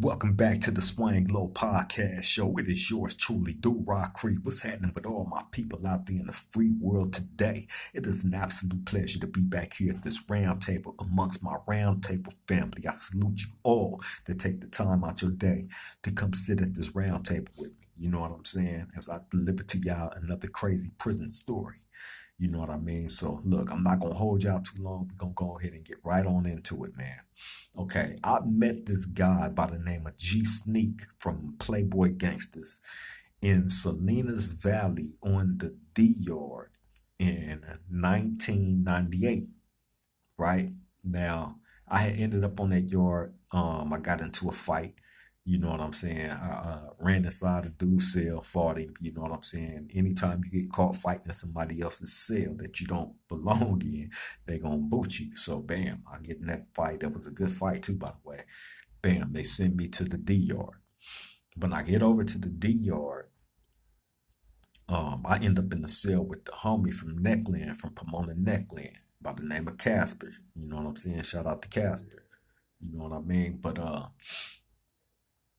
Welcome back to the Swang Low Podcast Show. It is yours truly, Do Rock Creep. What's happening with all my people out there in the free world today? It is an absolute pleasure to be back here at this round table amongst my round table family. I salute you all that take the time out your day to come sit at this round table with me. You know what I'm saying? As I deliver to y'all another crazy prison story. You know what I mean? So look, I'm not gonna hold y'all too long. We're gonna go ahead and get right on into it, man. Okay, I met this guy by the name of G Sneak from Playboy Gangsters in Salinas Valley on the D Yard in 1998. Right now, I had ended up on that yard. I got into a fight. You know what I'm saying? I ran inside a dude's cell, fought him. You know what I'm saying? Anytime you get caught fighting in somebody else's cell that you don't belong in, they gonna boot you. So bam, I get in that fight. That was a good fight too, by the way. Bam, they send me to the D yard. When I get over to the D yard, I end up in the cell with the homie from Neckland, from Pomona Neckland, by the name of Casper. You know what I'm saying? Shout out to Casper. You know what I mean? But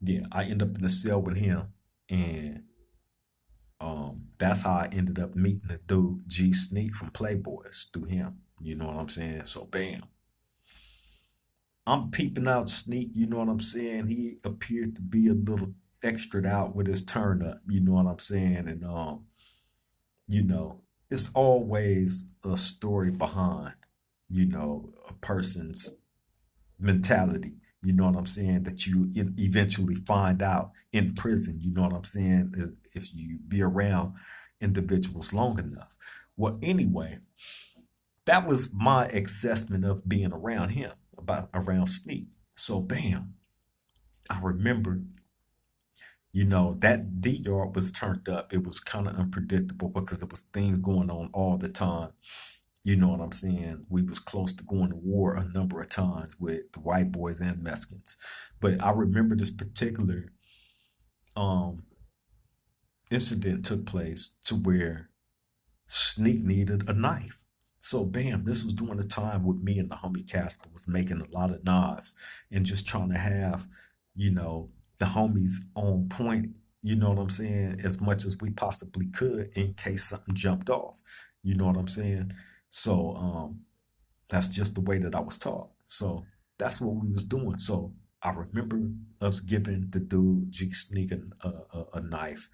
yeah, I end up in the cell with him, and that's how I ended up meeting the dude G Sneak from Playboys through him. You know what I'm saying? So bam, I'm peeping out Sneak. You know what I'm saying? He appeared to be a little extra out with his turn up. You know what I'm saying? And you know, it's always a story behind, a person's mentality. You know what I'm saying? That you eventually find out in prison. You know what I'm saying? If you be around individuals long enough. Well, anyway, that was my assessment of being around him, about around Sneak. So, bam, I remember, that D yard was turned up. It was kind of unpredictable because it was things going on all the time. You know what I'm saying? We was close to going to war a number of times with the white boys and Mexicans. But I remember this particular um incident took place to where Sneak needed a knife. So bam, this was during the time with me and the homie Casper was making a lot of knives and just trying to have, the homies on point, you know what I'm saying, as much as we possibly could in case something jumped off. You know what I'm saying? So that's just the way that I was taught. So that's what we was doing. So I remember us giving the dude G Sneak a knife,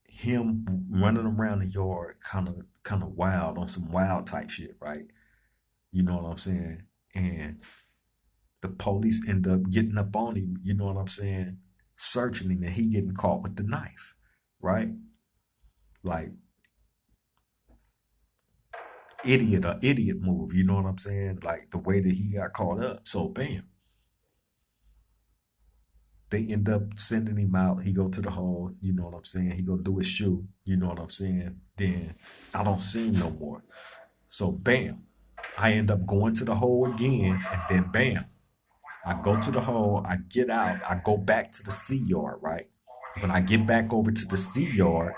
him running around the yard, kind of wild on some wild type shit, right? You know what I'm saying? And the police end up getting up on him. You know what I'm saying? Searching him, and he getting caught with the knife, right? Like idiot move. You know what I'm saying? Like the way that he got caught up. So bam, they end up sending him out. He go to the hole. You know what I'm saying? He go do his shoe. You know what I'm saying? Then I don't see him no more. So bam, I end up going to the hole again, and then bam, I go to the hole. I get out. I go back to the C yard. Right. When I get back over to the C yard,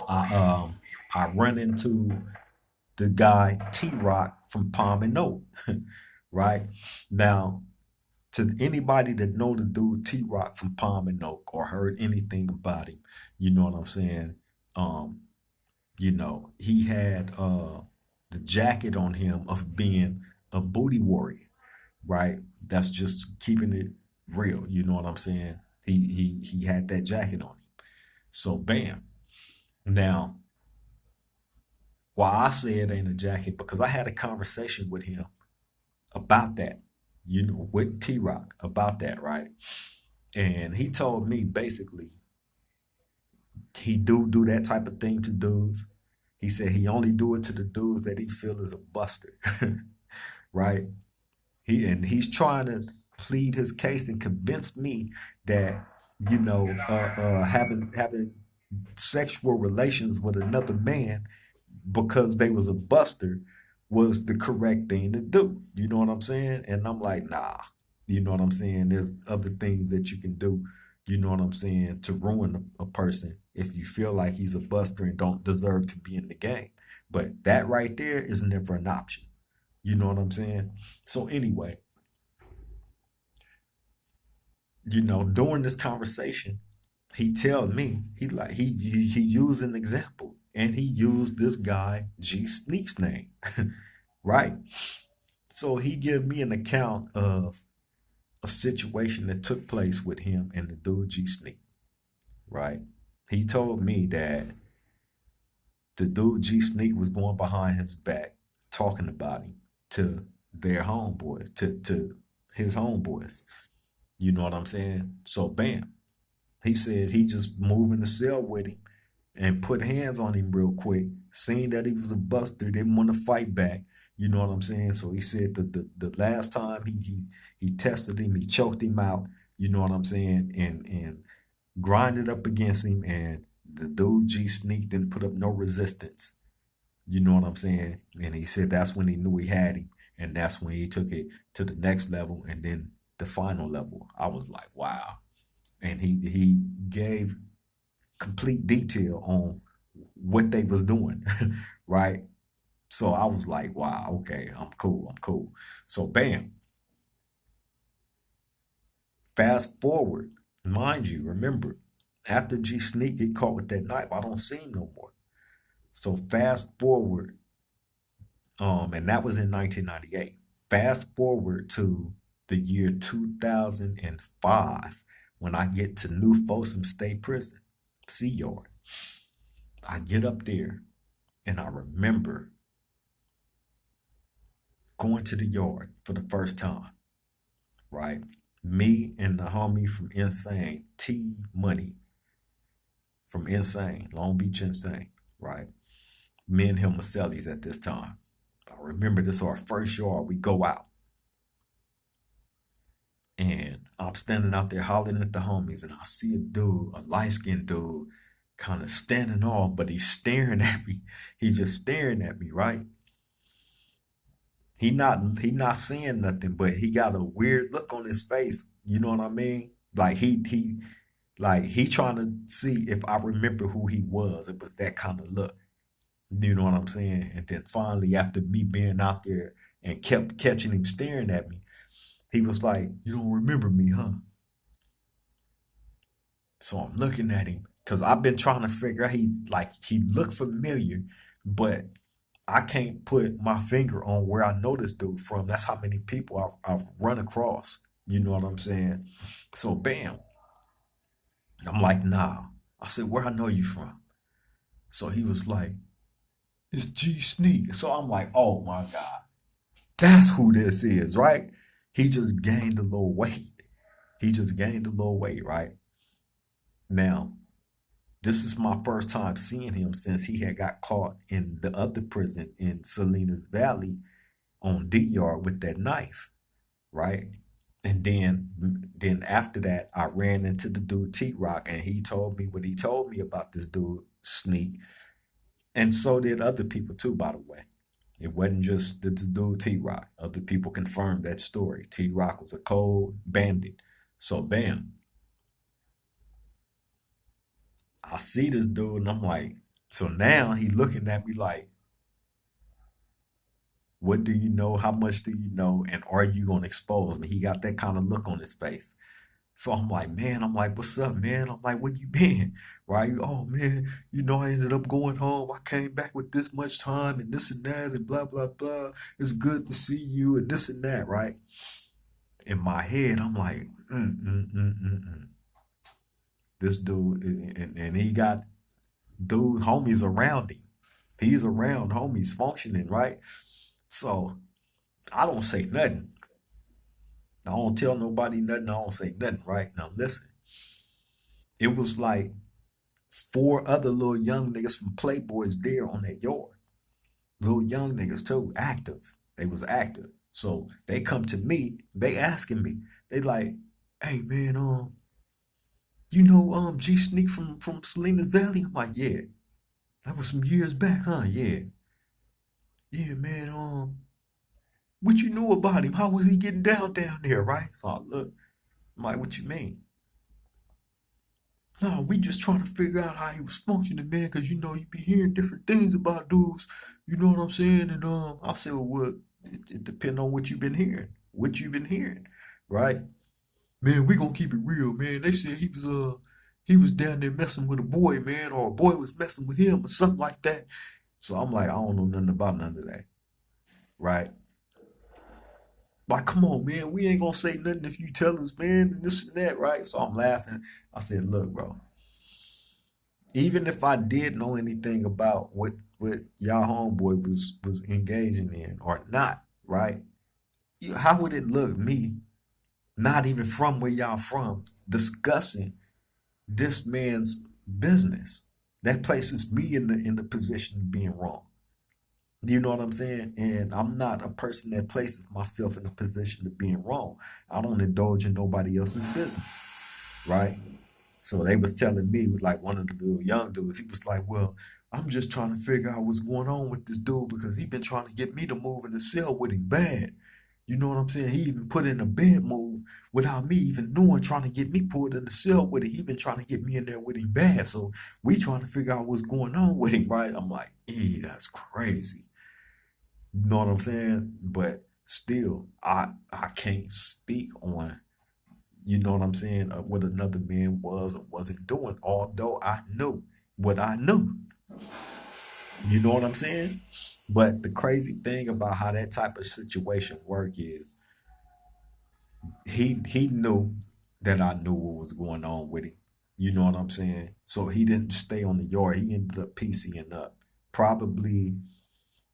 I I run into the guy T Rock from Palm and Oak. Right now, to anybody that know the dude T Rock from Palm and Oak or heard anything about him, you know what I'm saying? Um, he had the jacket on him of being a booty warrior, right? That's just keeping it real, you know what I'm saying? He had that jacket on him. So bam. Now, why I say it ain't a jacket, because I had a conversation with him about that, with T Rock about that, right? And he told me basically he do that type of thing to dudes. He said he only do it to the dudes that he feel is a buster, right? He's trying to plead his case and convince me that having sexual relations with another man because they was a buster was the correct thing to do. You know what I'm saying? And I'm like, nah. You know what I'm saying? There's other things that you can do, you know what I'm saying, to ruin a person if you feel like he's a buster and don't deserve to be in the game. But that right there is never an option. You know what I'm saying? So anyway, during this conversation, he tell me he used an example, and he used this guy G Sneak's name, right? So he gave me an account of a situation that took place with him and the dude G Sneak, right? He told me that the dude G Sneak was going behind his back talking about him to their homeboys, to his homeboys. You know what I'm saying? So bam. He said he just moved in the cell with him and put hands on him real quick, seeing that he was a buster, didn't want to fight back. You know what I'm saying? So he said that the last time he tested him, he choked him out, you know what I'm saying, and grinded up against him, and the dude G Sneak didn't put up no resistance. You know what I'm saying? And he said that's when he knew he had him, and that's when he took it to the next level and then the final level. I was like, wow. And he gave complete detail on what they was doing, right? So I was like, wow, okay, I'm cool, I'm cool. So bam, fast forward, mind you, remember, after G Sneak get caught with that knife, I don't see him no more. So fast forward, and that was in 1998. Fast forward to the year 2005 when I get to New Folsom State Prison, Sea Yard. I get up there and I remember going to the yard for the first time, right? Me and the homie from Insane, T Money from Insane, Long Beach Insane, right? Me and him were cellies at this time. I remember this our first yard. We go out and I'm standing out there hollering at the homies, and I see a dude, a light skinned dude, kind of standing off, but he's staring at me. He's just staring at me, right? He not saying nothing, but he got a weird look on his face. You know what I mean? Like he trying to see if I remember who he was. It was that kind of look. You know what I'm saying? And then finally, after me being out there and kept catching him staring at me, he was like, "You don't remember me, huh?" So I'm looking at him because I've been trying to figure out he looked familiar, but I can't put my finger on where I know this dude from. That's how many people I've run across. You know what I'm saying? So bam, I'm like, nah. I said, where I know you from? So he was like, it's G Sneak. So I'm like, oh my God, that's who this is, right? He just gained a little weight. He just gained a little weight, right? Now, this is my first time seeing him since he had got caught in the other prison in Salinas Valley on D Yard with that knife, right? And then after that, I ran into the dude T Rock, and he told me what he told me about this dude Sneak, and so did other people too, by the way. It wasn't just the dude T Rock. Other people confirmed that story. T Rock was a cold bandit. So bam, I see this dude, and I'm like, so now he looking at me like, what do you know? How much do you know? And are you gonna expose me? He got that kind of look on his face. So I'm like, man, I'm like, what's up, man? I'm like, where you been? Right? Oh man, I ended up going home. I came back with this much time and this and that and blah blah blah. It's good to see you and this and that, right? In my head, I'm like, this dude, and he got dude homies around him. He's around homies functioning, right? So I don't say nothing. I don't tell nobody nothing. I don't say nothing, right? Now listen, it was like four other little young niggas from Playboys there on that yard. Little young niggas too, active. They was active. So they come to me, they asking me, they like, hey man, G Sneak from Salinas Valley? I'm like, yeah. That was some years back, huh? Yeah. Yeah, man, what you know about him? How was he getting down there, right? So I look, I'm like, what you mean? No, we just trying to figure out how he was functioning, man, because you be hearing different things about dudes. You know what I'm saying? And I said, well, it depends on what you've been hearing, right? Man, we gonna keep it real, man. They said he was down there messing with a boy, man, or a boy was messing with him or something like that. So I'm like, I don't know nothing about none of that, right? Like, come on, man, we ain't gonna say nothing if you tell us, man, and this and that, right? So I'm laughing. I said, look, bro, even if I did know anything about what y'all homeboy was engaging in or not, right? How would it look me, not even from where y'all from, discussing this man's business? That places me in the position of being wrong. Do you know what I'm saying? And I'm not a person that places myself in a position of being wrong. I don't indulge in nobody else's business, right? So they was telling me, like one of the little young dudes, he was like, "Well, I'm just trying to figure out what's going on with this dude because he been trying to get me to move in the cell with him bad." You know what I'm saying? He even put in a bed move without me even knowing, trying to get me pulled in the cell with it. He been trying to get me in there with him bad. So we trying to figure out what's going on with him, right? I'm like, that's crazy. You know what I'm saying? But still, I can't speak on, you know what I'm saying, what another man was or wasn't doing, although I knew what I knew. You know what I'm saying? But the crazy thing about how that type of situation work is he knew that I knew what was going on with him. You know what I'm saying? So he didn't stay on the yard. He ended up PCing up. Probably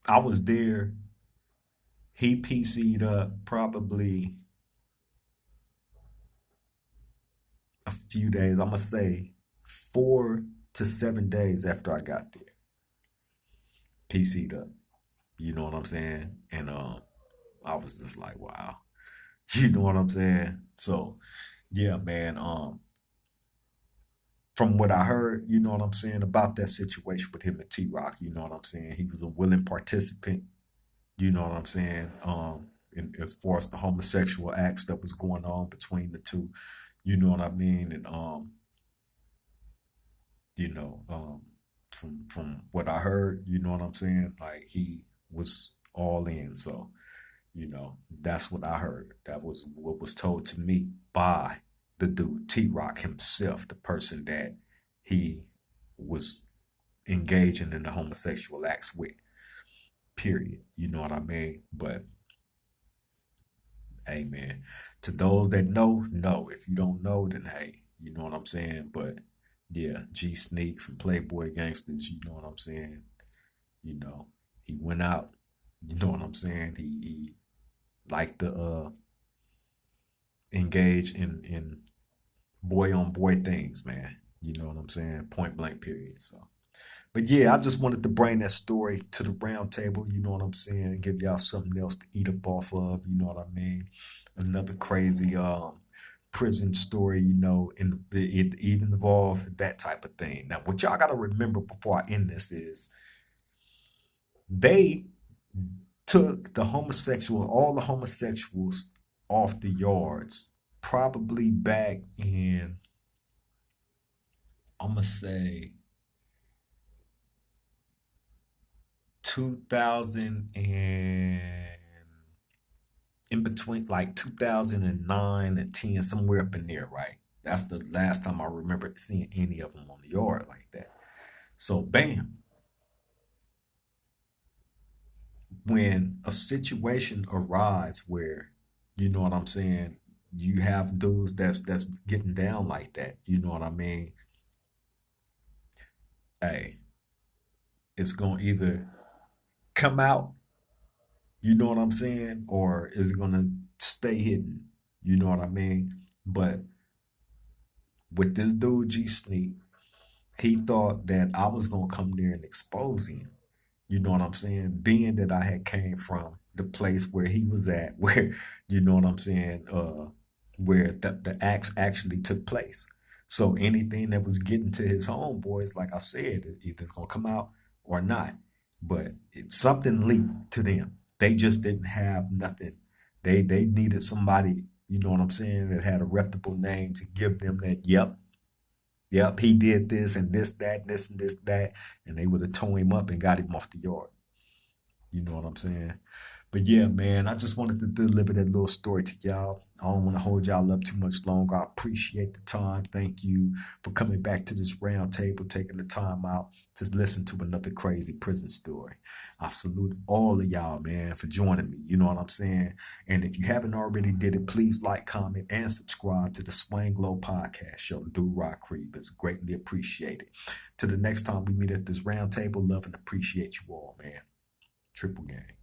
I was there. He PC'd up probably a few days. I'm gonna say 4 to 7 days after I got there. PC'd up. You know what I'm saying? And I was just like, wow. You know what I'm saying? So yeah, man. From what I heard, you know what I'm saying, about that situation with him and T Rock, you know what I'm saying? He was a willing participant, you know what I'm saying? As far as the homosexual acts that was going on between the two, you know what I mean? And you know, from what I heard, you know what I'm saying? Like he was all in. So, you know, that's what I heard. That was what was told to me by the dude T Rock himself, the person that he was engaging in the homosexual acts with. Period. You know what I mean? But hey, man, to those that know, know. If you don't know, then hey, you know what I'm saying? But yeah, G Sneak from Playboy Gangsters, you know what I'm saying? You know, he went out, you know what I'm saying? He liked to engage in boy on boy things, man. You know what I'm saying? Point blank period. So but yeah, I just wanted to bring that story to the round table, you know what I'm saying? Give y'all something else to eat up off of, you know what I mean? Another crazy prison story, you know, and it even involved that type of thing. Now, what y'all gotta remember before I end this is they took all the homosexuals off the yards, probably back in, I'm gonna say 2000 and in between like 2009 and 10, somewhere up in there, right? That's the last time I remember seeing any of them on the yard like that. So, bam, when a situation arises where, you know what I'm saying, you have dudes that's getting down like that, you know what I mean? Hey, it's gonna either come out, you know what I'm saying, or is it gonna stay hidden? You know what I mean? But with this dude G Sneak, he thought that I was gonna come there and expose him. You know what I'm saying? Being that I had came from the place where he was at, where you know what I'm saying, where the acts actually took place. So anything that was getting to his homeboys, like I said, either it's gonna come out or not. But something leaked to them. They just didn't have nothing. They needed somebody, you know what I'm saying, that had a reputable name to give them that. Yep, yep, he did this and this, that, this and this, that, and they would have towed him up and got him off the yard. You know what I'm saying? But yeah, man, I just wanted to deliver that little story to y'all. I don't want to hold y'all up too much longer. I appreciate the time. Thank you for coming back to this round table, taking the time out to listen to another crazy prison story. I salute all of y'all, man, for joining me. You know what I'm saying? And if you haven't already did it, please like, comment, and subscribe to the Swang Low Podcast Show, Do Rock Creep. It's greatly appreciated. To the next time we meet at this round table, love and appreciate you all, man. Triple gang.